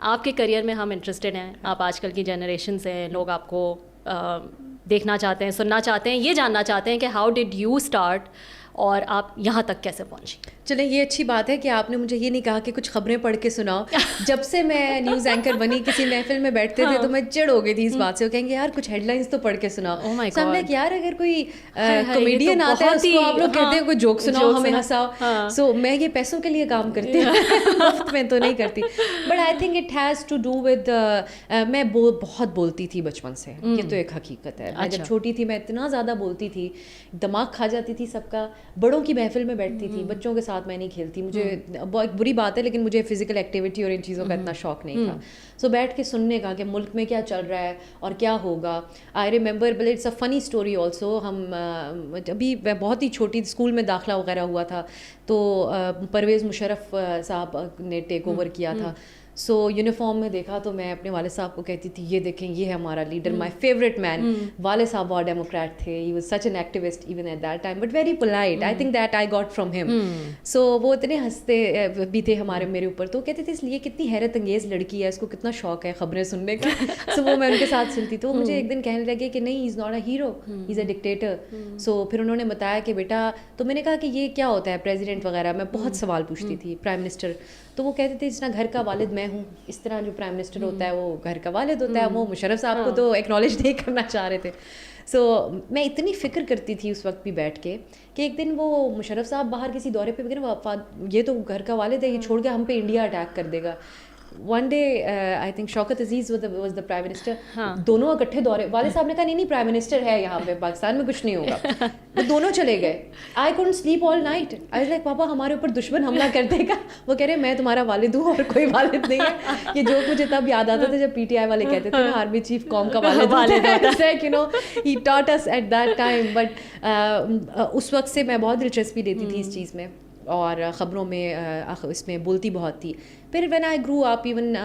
آپ کے کریئر میں ہم انٹرسٹڈ ہیں, آپ آج کل کی جنریشن سے, لوگ آپ کو دیکھنا چاہتے ہیں, سننا چاہتے ہیں, یہ جاننا چاہتے ہیں کہ ہاؤ ڈڈ یو اسٹارٹ اور آپ یہاں تک کیسے پہنچی. چلیں یہ اچھی بات ہے کہ آپ نے مجھے یہ نہیں کہا کہ کچھ خبریں پڑھ کے سناؤ. جب سے میں نیوز اینکر بنی, کسی محفل میں بیٹھتے تھے تو میں چڑ ہو گئی تھی اس بات سے, وہ کہیں گے یار کچھ ہیڈ لائنس تو پڑھ کے سناؤ. سامنے کہ یار اگر کوئی کامیڈین آتا ہے اس کو آپ لوگ کہتے ہیں کوئی جوک سناؤ, ہمیں ہنساؤ. سو میں یہ پیسوں کے لیے کام کرتی ہوں, مفت میں تو نہیں کرتی. But I think it has to do with, میں بہت بولتی تھی بچپن سے, یہ تو ایک حقیقت ہے. میں جب چھوٹی تھی میں اتنا زیادہ بولتی تھی, دماغ کھا جاتی تھی سب کا. بڑوں کی محفل میں بیٹھتی تھی, بچوں کے ساتھ میں نہیں کھیلتی. مجھے بہت بری بات ہے لیکن مجھے فزیکل ایکٹیویٹی اور ان چیزوں کا اتنا شوق نہیں تھا. سو بیٹھ کے سننے کا کہ ملک میں کیا چل رہا ہے اور کیا ہوگا. I remember, bill it's a funny story also. ہم ابھی بہت ہی چھوٹی اسکول میں داخلہ وغیرہ ہوا تھا تو پرویز مشرف صاحب نے ٹیک اوور کیا تھا. سو یونیفارم میں دیکھا تو میں اپنے والد صاحب کو کہتی تھی یہ دیکھیں یہ ہے ہمارا لیڈر, مائی فیوریٹ مین. والد صاحب بہت ڈیموکریٹ تھے, he was such an activist even at that time but very polite. I think that I got from him. So وہ اتنے ہنستے بھی تھے میرے اوپر, تو کہتے تھے یہ کتنی حیرت انگیز لڑکی ہے, اس کو کتنا شوق ہے خبریں سننے کا. سو وہ میں ان کے ساتھ سنتی. تو مجھے ایک دن کہنے لگے کہ نہیں, he is not a hero, he is a dictator. So پھر انہوں نے بتایا کہ بیٹا, تو میں نے کہا کہ یہ کیا ہوتا ہے پریزیڈنٹ وغیرہ, میں بہت سوال پوچھتی تھی, پرائم منسٹر. تو وہ کہتے تھے جس طرح گھر کا والد میں ہوں, اس طرح جو پرائم منسٹر ہوتا ہے وہ گھر کا والد ہوتا ہے. وہ مشرف صاحب کو تو ایکنالج نہیں کرنا چاہ رہے تھے. سو میں اتنی فکر کرتی تھی اس وقت بھی بیٹھ کے کہ ایک دن وہ مشرف صاحب باہر کسی دورے پہ گئے, یہ تو گھر کا والد ہے, یہ چھوڑ کے ہم پہ انڈیا اٹیک کر دے گا. One day I think Shaukat Aziz was the prime minister. دونوں اکٹھے دورے, والد صاحب نے کہا نہیں نہیں پرائم منسٹر ہے یہاں پہ, پاکستان میں کچھ نہیں ہوگا. وہ دونوں چلے گئے. I couldn't sleep all night. I was like پاپا ہمارے اوپر دشمن حملہ کر دے گا. وہ کہہ رہے میں تمہارا والد ہوں اور کوئی والد نہیں ہے. یہ جوک مجھے تب یاد آتا تھا جب پی ٹی آئی والے کہتے تھے نا آرمی چیف قوم کا والد ہوتا ہے, you know he taught us at that time. But اس وقت سے میں بہت دلچسپی لیتی تھی اس چیز میں اور خبروں میں, اس میں بولتی بہت تھی. پھر when I grow up, even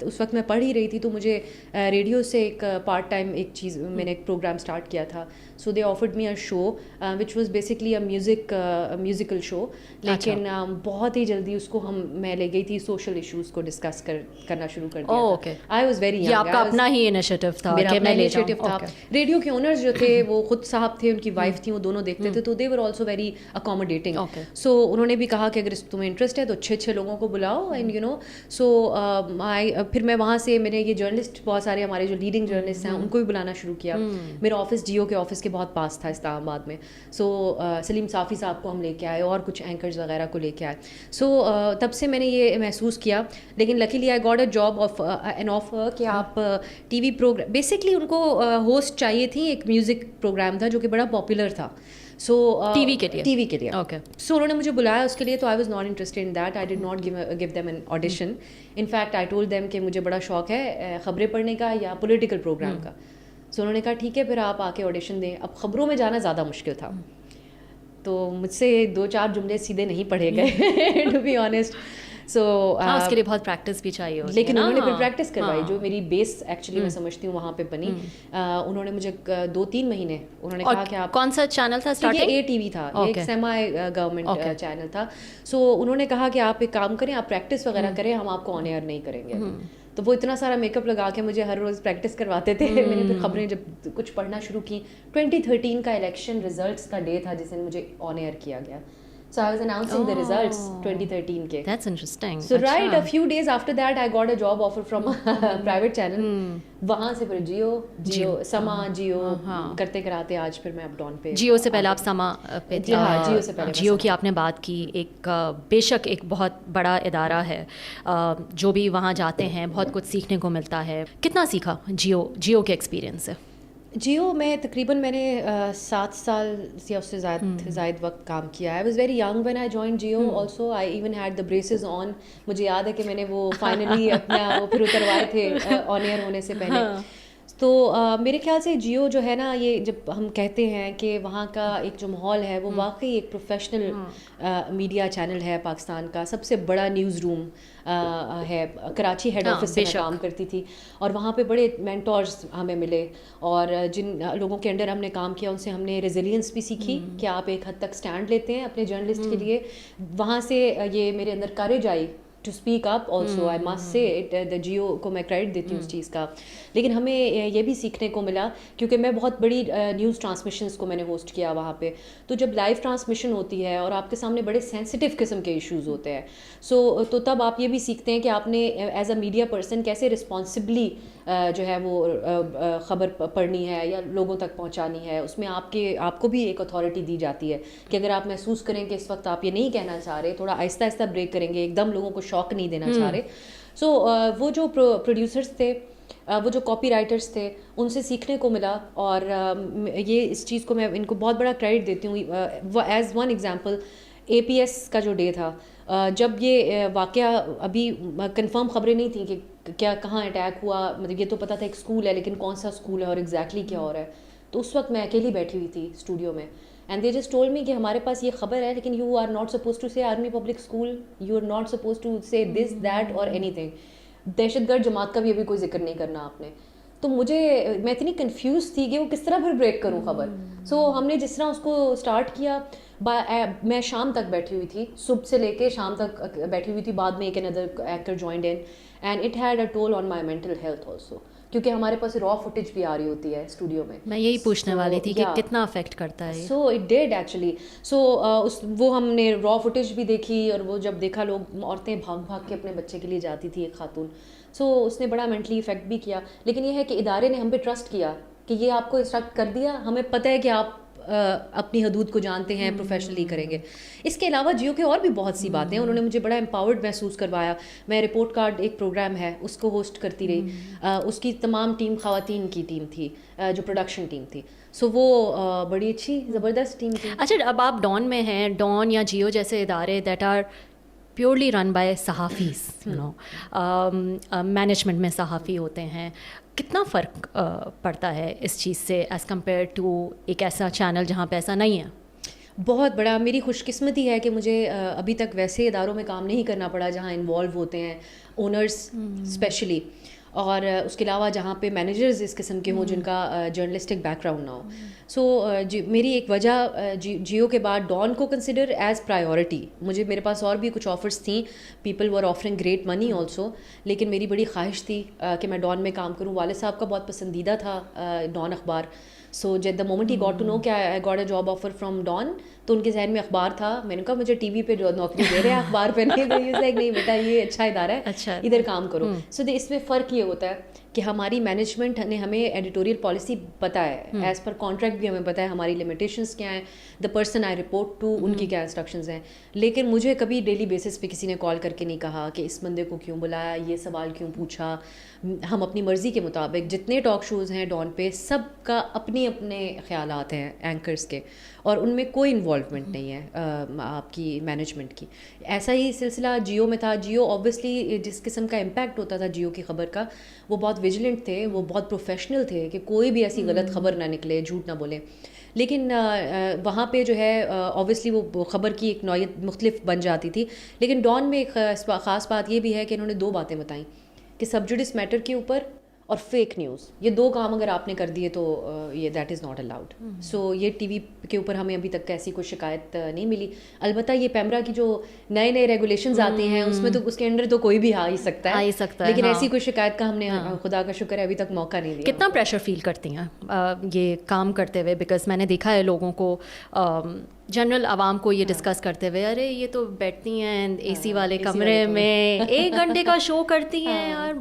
اس وقت میں پڑھ ہی رہی تھی تو مجھے ریڈیو سے ایک پارٹ ٹائم ایک چیز, میں نے ایک پروگرام اسٹارٹ کیا تھا. So they offered me a show which was basically a musical show, لیکن بہت ہی جلدی اس کو میں لے گئی تھی سوشل ایشوز کو ڈسکس کرنا شروع کر دیا. آئی واز ویری ینگ, آپ کا اپنا ہی انیشیٹو تھا, میرا اپنا انیشیٹو تھا. ریڈیو کے اونرز جو تھے وہ خود صاحب تھے, ان کی وائف تھیں, وہ دونوں دیکھتے تھے, تو دے ور آلسو ویری اکوموڈیٹنگ. سو انہوں نے بھی کہا کہ اگر تمہیں انٹرسٹ ہے تو اچھے لوگوں کو بلاؤ, اینڈ یو نو. سو پھر میں وہاں سے, میں نے یہ جرنلسٹ بہت سارے ہمارے جو لیڈنگ جرنلسٹ ہیں ان کو بھی بلانا شروع کیا. میرا آفس جیو کے آفس کے بہت پاس تھا اسلام آباد میں. سو سلیم صافی صاحب کو ہم لے کے آئے اور کچھ اینکرز وغیرہ کو لے کے آئے. سو تب سے میں نے یہ محسوس کیا. لیکن luckily I got a job of an offer کہ آپ ٹی وی پروگرام, بیسکلی ان کو ہوسٹ چاہیے تھی, ایک میوزک پروگرام تھا جو کہ بڑا پاپولر تھا. سو ٹی وی کے لیے اوکے. سو انہوں نے مجھے بلایا اس کے لیے, تو I was not interested in that. I did not give them an audition. In fact I told them کہ مجھے بڑا شوق ہے خبریں پڑھنے کا یا پولیٹیکل پروگرام کا. سو انہوں نے کہا ٹھیک ہے پھر آپ آ کے آڈیشن دیں. اب خبروں میں جانا زیادہ مشکل تھا, تو مجھ سے 2-4 جملے سیدھے نہیں پڑھے گئے ٹو بی آنیسٹ. سو اس کے لیے بہت پریکٹس بھی چاہیے, لیکن انہوں نے پھر پریکٹس کروائی جو میری بیس ایکچولی میں سمجھتی ہوں وہاں پہ بنی. انہوں نے مجھے 2-3 مہینے انہوں نے کہا کہ آپ, کون سا چینل تھا اسٹارٹنگ؟ یہ اے ٹی وی تھا, ایک سیمی گورنمنٹ چینل تھا. سو انہوں نے کہا کہ آپ ایک کام کریں, آپ پریکٹس وغیرہ کریں, ہم آپ کو آن ایئر نہیں کریں گے. تو وہ اتنا سارا میک اپ لگا کے مجھے ہر روز پریکٹس کرواتے تھے. میں نے پھر خبریں جب کچھ پڑھنا شروع کی, 2013 کا الیکشن ریزلٹس کا ڈے تھا جس دن مجھے آن ایئر کیا گیا. So I was announcing the results 2013 ke. That's interesting. So right a few days after that I got a job offer from a private channel. وہاں سے پھر جیو سما جیو کرتے کراتے آج پھر میں اپ ڈاؤن پہ. جیو سے پہلے آپ سما پہ تھے؟ ہاں جیو سے پہلے. جیو کی آپ نے بات کی, ایک بے شک ایک بہت بڑا ادارہ ہے, جو بھی وہاں جاتے ہیں بہت کچھ سیکھنے کو ملتا ہے. کتنا سیکھا جیو کے ایکسپیرئنس سے؟ جیو میں تقریباً میں نے 7 سال یا اس سے زائد وقت کام کیا. I was very young when I join Geo. Also I even had the braces on. مجھے یاد ہے کہ میں نے وہ فائنلی اپنا وہ پھر اتروائے تھے آن ایئر ہونے سے پہلے. تو میرے خیال سے جیو جو ہے نا, یہ جب ہم کہتے ہیں کہ وہاں کا ایک جو ماحول ہے وہ واقعی ایک پروفیشنل میڈیا چینل ہے پاکستان کا. سب سے بڑا نیوز روم ہے, کراچی ہیڈ آفس سے میں کام کرتی تھی, اور وہاں پہ بڑے مینٹورز ہمیں ملے, اور جن لوگوں کے انڈر ہم نے کام کیا ان سے ہم نے ریزیلینس بھی سیکھی کہ آپ ایک حد تک اسٹینڈ لیتے ہیں اپنے جرنلسٹ کے لیے. وہاں سے یہ میرے اندر کریج آئی to speak up also. I must say it, the Geo کو میں کریڈٹ دیتی ہوں اس چیز کا. لیکن ہمیں یہ بھی سیکھنے کو ملا کیونکہ میں بہت بڑی نیوز ٹرانسمیشنس کو میں نے ہوسٹ کیا وہاں پہ. تو جب لائیو ٹرانسمیشن ہوتی ہے اور آپ کے سامنے بڑے سینسٹیو قسم کے ایشوز ہوتے ہیں, تو تب آپ یہ بھی سیکھتے ہیں کہ آپ نے ایز اے میڈیا پرسن کیسے رسپانسبلی جو ہے وہ خبر پڑھنی ہے یا لوگوں تک پہنچانی ہے. اس میں آپ کو بھی ایک اتھارٹی دی جاتی ہے کہ اگر آپ محسوس کریں کہ اس وقت آپ یہ نہیں کہنا چاہ رہے, تھوڑا آہستہ آہستہ بریک کریں گے, ایک دم لوگوں کو شوق نہیں دینا چاہ رہے. سو وہ جو پروڈیوسرس تھے, وہ جو کاپی رائٹرس تھے, ان سے سیکھنے کو ملا. اور یہ اس چیز کو میں ان کو بہت بڑا کریڈٹ دیتی ہوں. ایز ون ایگزامپل, اے پی ایس کا جو ڈے تھا, جب یہ واقعہ, ابھی کنفرم خبریں نہیں تھیں کہ کیا کہاں اٹیک ہوا, مطلب یہ تو پتہ تھا ایک اسکول ہے, لیکن کون سا اسکول ہے اور ایگزیکٹلی کیا ہو رہا ہے. تو اس وقت میں اکیلی بیٹھی ہوئی تھی اسٹوڈیو میں, and they just told me کہ ہمارے پاس یہ خبر ہے, لیکن you are not suppose to say army public school, you are not suppose to say this that or اینی تھنگ. دہشت گرد جماعت کا بھی ابھی کوئی ذکر نہیں کرنا آپ نے. تو میں اتنی کنفیوز تھی کہ وہ کس طرح پھر بریک کروں خبر. سو ہم نے جس طرح اس کو اسٹارٹ کیا, میں شام تک بیٹھی ہوئی تھی, صبح سے لے کے شام تک بیٹھی ہوئی تھی. بعد میں ایک اندر actor joined in, and it had a toll on my mental health also, کیونکہ ہمارے پاس را فوٹیج بھی آ رہی ہوتی ہے اسٹوڈیو میں. میں یہی پوچھنے والی تھی کہ کتنا افیکٹ کرتا ہے. So it did actually. So وہ ہم نے را فوٹیج بھی دیکھی, اور وہ جب دیکھا لوگ, عورتیں بھاگ بھاگ کے اپنے بچے کے لیے جاتی تھی, ایک خاتون. سو اس نے بڑا مینٹلی افیکٹ بھی کیا. لیکن یہ ہے کہ ادارے نے ہم پہ ٹرسٹ کیا کہ یہ آپ کو انسٹرکٹ کر دیا, ہمیں پتہ ہے کہ آپ اپنی حدود کو جانتے ہیں, پروفیشنلی کریں گے. اس کے علاوہ جیو کے اور بھی بہت سی باتیں ہیں, انہوں نے مجھے بڑا امپاورڈ محسوس کروایا. میں رپورٹ کارڈ ایک پروگرام ہے, اس کو ہوسٹ کرتی رہی. اس کی تمام ٹیم خواتین کی ٹیم تھی, جو پروڈکشن ٹیم تھی. سو وہ بڑی اچھی زبردست ٹیم تھی. اچھا, اب آپ ڈان میں ہیں, ڈان یا جیو جیسے ادارے that are purely run by صحافیز, یو نو, مینجمنٹ میں صحافی ہوتے ہیں, کتنا فرق پڑتا ہے اس چیز سے ایز کمپیئر ٹو ایک ایسا چینل جہاں پہ ایسا نہیں ہے؟ بہت بڑا. میری خوش قسمتی ہے کہ مجھے ابھی تک ویسے اداروں میں کام نہیں کرنا پڑا جہاں انوالو ہوتے ہیں اونرز اسپیشلی, اور اس کے علاوہ جہاں پہ مینیجرز اس قسم کے ہوں جن کا جرنلسٹک بیک گراؤنڈ نہ ہو. سو میری ایک وجہ جیو کے بعد ڈان کو کنسیڈر ایز پرائیورٹی. میرے پاس اور بھی کچھ آفرز تھیں, people were offering great money also, لیکن میری بڑی خواہش تھی کہ میں ڈان میں کام کروں. والد صاحب کا بہت پسندیدہ تھا ڈان اخبار. So the moment he got to know کہ I got a job offer from Dawn, تو ان کے ذہن میں اخبار تھا. میں نے کہا مجھے ٹی وی پہ جو نوکری دے رہے ہیں اخبار پہ نہیں بیٹا, یہ اچھا ادارہ ہے, ادھر کام کرو. سو اس میں فرق یہ ہوتا ہے کہ ہماری مینجمنٹ نے ہمیں ایڈیٹوریل پالیسی پتہ ہے, ایز پر کانٹریکٹ بھی ہمیں پتہ ہے ہماری لمیٹیشنس کیا ہیں, the person I report to ان کی کیا انسٹرکشنز ہیں. لیکن مجھے کبھی ڈیلی بیسس پہ کسی نے کال کر کے نہیں کہا کہ اس بندے کو کیوں بلایا, یہ سوال کیوں پوچھا. ہم اپنی مرضی کے مطابق, جتنے ٹاک شوز ہیں ڈان پہ, سب کا اپنے خیالات ہیں اینکرز کے, اور ان میں کوئی انوالومنٹ نہیں ہے آپ کی مینجمنٹ کی. ایسا ہی سلسلہ جیو میں تھا. جیو اوبویسلی جس قسم کا امپیکٹ ہوتا تھا جیو کی خبر کا, وہ بہت ویجیلنٹ تھے, وہ بہت پروفیشنل تھے کہ کوئی بھی ایسی غلط خبر نہ نکلے, جھوٹ نہ بولیں. لیکن وہاں پہ جو ہے اوبویسلی وہ خبر کی ایک نوعیت مختلف بن جاتی تھی. لیکن ڈان میں ایک خاص بات یہ بھی ہے کہ انہوں نے 2 باتیں بتائیں کہ سب جوڈس میٹر کے اوپر اور فیک نیوز, یہ 2 کام اگر آپ نے کر دیے تو یہ دیٹ از ناٹ الاؤڈ. سو یہ ٹی وی کے اوپر ہمیں ابھی تک ایسی کوئی شکایت نہیں ملی. البتہ یہ پیمرا کی جو نئے ریگولیشنز آتے ہیں اس میں تو اس کے انڈر تو کوئی بھی آ ہی سکتا ہے, لیکن ایسی کوئی شکایت کا ہم نے خدا کا شکر ہے ابھی تک موقع نہیں دیا. کتنا پریشر فیل کرتی ہیں یہ کام کرتے ہوئے؟ بیکاز میں نے دیکھا ہے لوگوں کو, جنرل عوام کو یہ ڈسکس کرتے ہوئے, ارے یہ تو بیٹھتی ہیں اے سی والے کمرے میں 1 گھنٹے کا شو کرتی ہیں یار,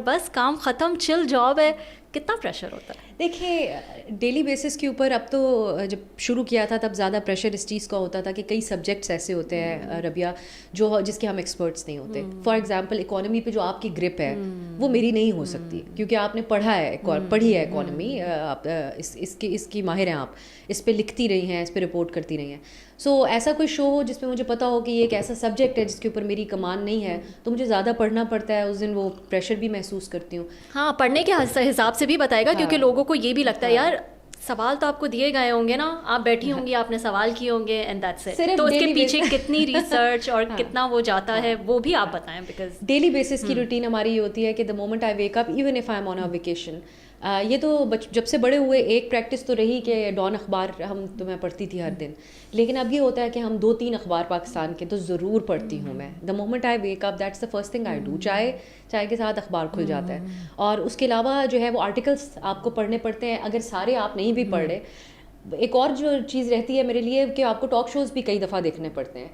بس کام ختم, چل جاب ہے. کتنا پریشر ہوتا ہے؟ دیکھیں ڈیلی بیسس کے اوپر, اب تو جب شروع کیا تھا تب زیادہ پریشر اس چیز کا ہوتا تھا کہ کئی سبجیکٹس ایسے ہوتے ہیں ربیہ جس کے ہم ایکسپرٹس نہیں ہوتے. فار ایگزامپل اکانومی پہ جو آپ کی گرپ ہے وہ میری نہیں ہو سکتی, کیونکہ آپ نے پڑھی ہے اکانومی, آپ اس کی ماہر ہیں, آپ اس پہ لکھتی رہی ہیں, اس پہ رپورٹ کرتی رہی ہیں. سو ایسا کوئی شو ہو جس میں مجھے پتا ہو کہ یہ ایک ایسا سبجیکٹ ہے جس کے اوپر میری کمان نہیں ہے, تو مجھے زیادہ پڑھنا پڑتا ہے. اس دن وہ پریشر بھی محسوس کرتی ہوں. ہاں, پڑھنے کے حساب سے بھی بتائے گا, کیونکہ لوگوں کو یہ بھی لگتا ہے یار سوال تو آپ کو دیے گئے ہوں گے نا, آپ بیٹھی ہوں گی, آپ نے سوال کیے ہوں گے, اینڈ دیٹس اٹ. تو اس کے پیچھے کتنی ریسرچ اور کتنا وہ جاتا ہے وہ بھی آپ بتائیں. بیکاز ڈیلی بیسس کی روٹین ہماری یہ ہوتی ہے کہ the moment I wake up, even if I am on a vacation, یہ تو جب سے بڑے ہوئے ایک پریکٹس تو رہی کہ ڈان اخبار تو میں پڑھتی تھی ہر دن, لیکن اب یہ ہوتا ہے کہ ہم 2-3 اخبار پاکستان کے تو ضرور پڑھتی ہوں میں. The moment I wake up that's the first thing I do. چائے کے ساتھ اخبار کھل جاتا ہے. اور اس کے علاوہ جو ہے وہ آرٹیکلس آپ کو پڑھنے پڑتے ہیں, اگر سارے آپ نہیں بھی پڑھ رہے. ایک اور جو چیز رہتی ہے میرے لیے کہ آپ کو ٹاک شوز بھی کئی دفعہ دیکھنے پڑتے ہیں.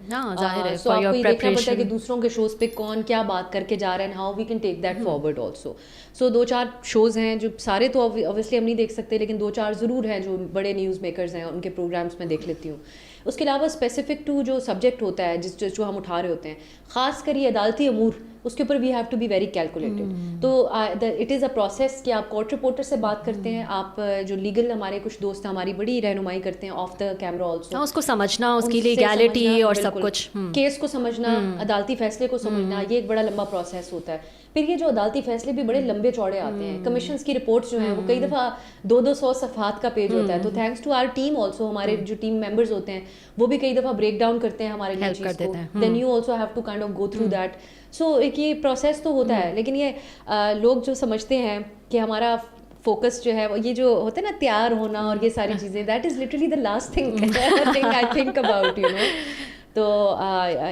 سو آپ کو یہ دیکھنا پڑتا ہے کہ دوسروں کے شوز پہ کون کیا بات کر کے جا رہا ہے, how we can take that forward also. So 2-4 shows ہیں جو سارے تو اوبویسلی ہم نہیں دیکھ سکتے, لیکن 2-4 ضرور ہیں جو بڑے نیوز میکرز ہیں, ان کے پروگرامس میں دیکھ لیتی ہوں. اس کے علاوہ اسپیسیفک ٹو جو سبجیکٹ ہوتا ہے جو ہم اٹھا رہے ہوتے ہیں, خاص کر یہ عدالتی امور, اس کے اوپر we have to be very calculated. تو اٹ از اے پروسیس کہ آپ کورٹ رپورٹر سے بات کرتے ہیں, آپ جو لیگل ہمارے کچھ دوست ہیں ہماری بڑی رہنمائی کرتے ہیں آف دا کیمرا آلسو, اس کو سمجھنا, اس کی لیگیلٹی اور سب کچھ, کیس کو سمجھنا, عدالتی فیصلے کو سمجھنا, یہ ایک بڑا لمبا پروسیس ہوتا ہے. پھر یہ جو عدالتی فیصلے بھی بڑے لمبے چوڑے آتے ہیں, کمیشنز کی رپورٹس جو ہیں وہ کئی دفعہ 200 صفحات کا پیج ہوتا ہے. تو thanks to our team also, ہمارے جو ٹیم ممبرز ہوتے ہیں وہ بھی کئی دفعہ بریک ڈاؤن کرتے ہیں ہمارے لیے چیز کو. Then you also have to kind of go through that. So ایک یہ پروسیس تو ہوتا ہے, لیکن یہ لوگ جو سمجھتے ہیں کہ ہمارا فوکس جو ہے یہ جو ہوتا ہے نا تیار ہونا اور یہ ساری چیزیں, that is literally the last thing I think about, you know. تو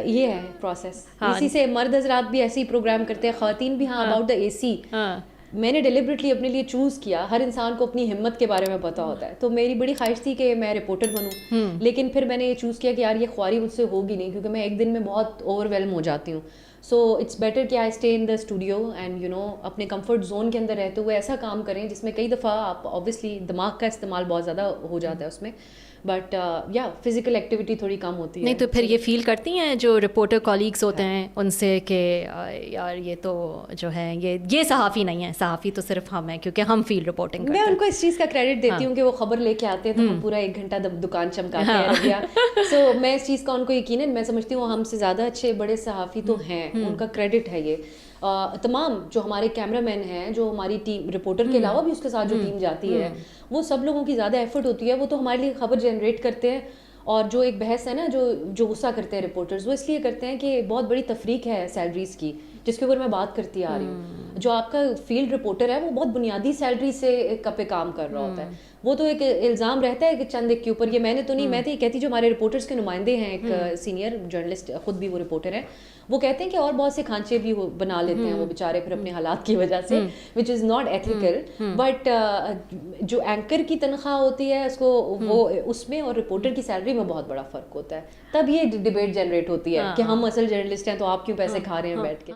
یہ ہے پروسیس. اسی سے مرد حضرات بھی ایسے ہی پروگرام کرتے ہیں, خواتین بھی. ہاں اباؤٹ دا اے سی, میں نے ڈیلیبریٹلی اپنے لیے چوز کیا. ہر انسان کو اپنی ہمت کے بارے میں پتہ ہوتا ہے, تو میری بڑی خواہش تھی کہ میں رپورٹر بنوں, لیکن پھر میں نے یہ چوز کیا کہ یار یہ خواری مجھ سے ہوگی نہیں, کیونکہ میں ایک دن میں بہت اوور ویلم ہو جاتی ہوں. سو اٹس بیٹر کہ I stay in the studio and you know اپنے کمفرٹ زون کے اندر رہتے ہوئے ایسا کام کریں جس میں کئی دفعہ آپ اوبویسلی دماغ کا استعمال بہت زیادہ ہو جاتا ہے اس میں, بٹ یا فزیکل ایکٹیویٹی تھوڑی کم ہوتی ہے. نہیں تو پھر یہ فیل کرتی ہیں جو رپورٹر کولیگس ہوتے ہیں ان سے کہ یار یہ تو جو ہے یہ صحافی نہیں ہے, صحافی تو صرف ہم ہیں کیونکہ ہم فیلڈ رپورٹنگ کرتے ہیں. میں ان کو اس چیز کا کریڈٹ دیتی ہوں کہ وہ خبر لے کے آتے ہیں تو ہم پورا 1 گھنٹہ دکان چمکاتے ہیں ربیہ. سو میں اس چیز کا ان کو یقیناً میں سمجھتی ہوں ہم سے زیادہ اچھے بڑے صحافی تو ہیں, ان کا کریڈٹ ہے یہ. تمام جو ہمارے کیمرہ مین ہیں, جو ہماری ٹیم رپورٹر کے علاوہ بھی اس کے ساتھ جو ٹیم جاتی ہے, وہ سب لوگوں کی زیادہ ایفرٹ ہوتی ہے. وہ تو ہمارے لیے خبر جنریٹ کرتے ہیں, اور جو ایک بحث ہے نا جو غصہ کرتے ہیں رپورٹرز, وہ اس لیے کرتے ہیں کہ بہت بڑی تفریق ہے سیلریز کی, جس کے اوپر میں بات کرتی آ رہی ہوں. جو آپ کا فیلڈ رپورٹر ہے وہ بہت بنیادی سیلری سے پہ کام کر رہا ہوتا ہے. وہ تو ایک الزام رہتا ہے کہ چند ایک کے اوپر, یہ میں نے تو نہیں, میں تو یہ کہتی جو ہمارے رپورٹرز کے نمائندے ہیں, ایک سینئر جرنلسٹ خود بھی وہ رپورٹر ہیں, وہ کہتے ہیں کہ اور بہت سے کھانچے بھی بنا لیتے ہیں وہ بیچارے پھر اپنے حالات کی وجہ سے, وچ از ناٹ ایتھیکل. بٹ جو اینکر کی تنخواہ ہوتی ہے اس کو وہ اس میں اور رپورٹر کی سیلری میں بہت بڑا فرق ہوتا ہے. تب یہ ڈبیٹ جنریٹ ہوتی ہے کہ ہم اصل جرنلسٹ ہیں تو آپ کیوں پیسے کھا رہے ہیں بیٹھ کے.